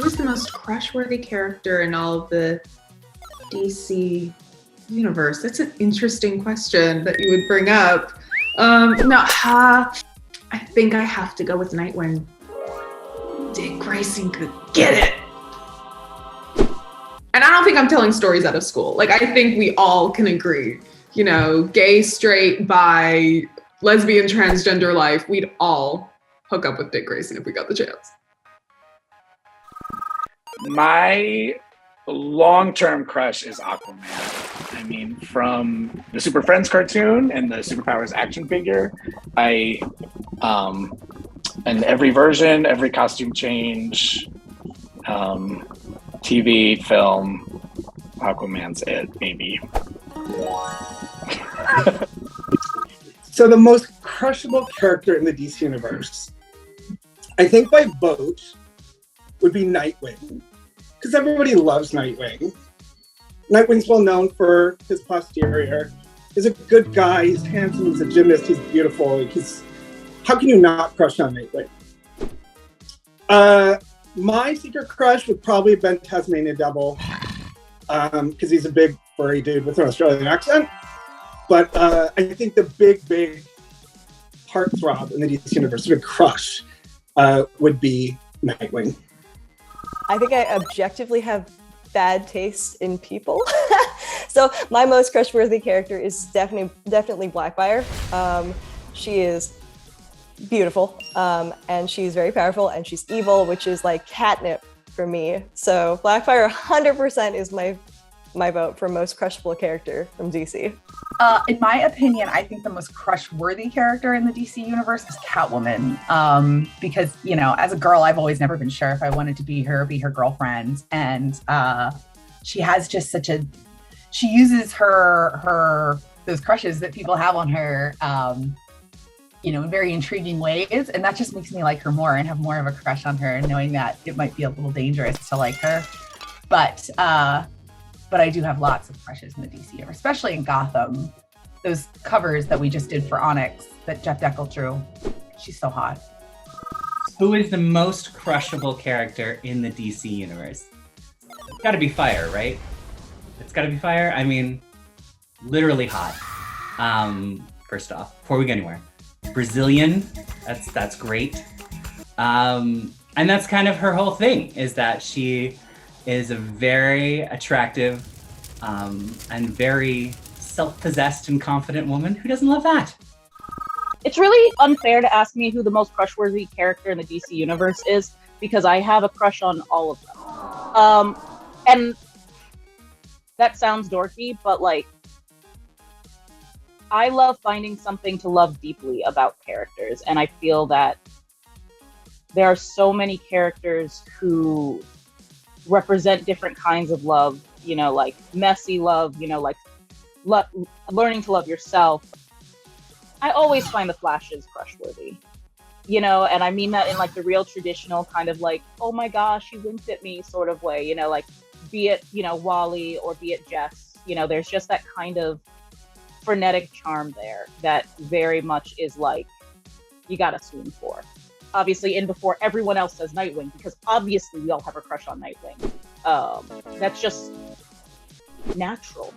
Who's the most crush-worthy character in all of the DC universe? That's an interesting question that you would bring up. I think I have to go with Nightwing. Dick Grayson could get it. And I don't think I'm telling stories out of school. Like, I think we all can agree, you know, gay, straight, bi, lesbian, transgender life, we'd all hook up with Dick Grayson if we got the chance. My long-term crush is Aquaman. I mean, from the Super Friends cartoon and the Superpowers action figure, and every version, every costume change, TV, film, Aquaman's it, maybe. So the most crushable character in the DC universe, I think by vote, would be Nightwing. Because everybody loves Nightwing. Nightwing's well known for his posterior. He's a good guy, he's handsome, he's a gymnast, he's beautiful. How can you not crush on Nightwing? My secret crush would probably have been Tasmania Devil, because he's a big furry dude with an Australian accent. But I think the big heartthrob in the DC universe, the big crush, would be Nightwing. I think I objectively have bad taste in people. So my most crush-worthy character is definitely Blackfire. She is beautiful, and she's very powerful, and she's evil, which is like catnip for me. So Blackfire 100% is my vote for most crushable character from DC. In my opinion, I think the most crush-worthy character in the DC universe is Catwoman. Because, you know, as a girl, I've always never been sure if I wanted to be her girlfriend. And she has just she uses those crushes that people have on her, you know, in very intriguing ways. And that just makes me like her more and have more of a crush on her, knowing that it might be a little dangerous to like her. But I do have lots of crushes in the DC universe, especially in Gotham. Those covers that we just did for Onyx that Jeff Deckel drew. She's so hot. Who is the most crushable character in the DC universe? It's gotta be Fire, right? It's gotta be Fire. I mean, literally hot. First off, before we go anywhere. Brazilian, that's great. And that's kind of her whole thing, is that she is a very attractive and very self-possessed and confident woman. Who doesn't love that? It's really unfair to ask me who the most crush-worthy character in the DC universe is, because I have a crush on all of them. And that sounds dorky, but like, I love finding something to love deeply about characters, and I feel that there are so many characters who represent different kinds of love, you know, like messy love, you know, like learning to love yourself. I always find the Flashes crushworthy, you know, and I mean that in like the real traditional kind of like, oh my gosh, he winked at me sort of way, you know, like be it, you know, Wally or be it Jess, you know, there's just that kind of frenetic charm there that very much is like, you gotta swoon for. Obviously in before everyone else says Nightwing, because obviously we all have a crush on Nightwing. That's just natural.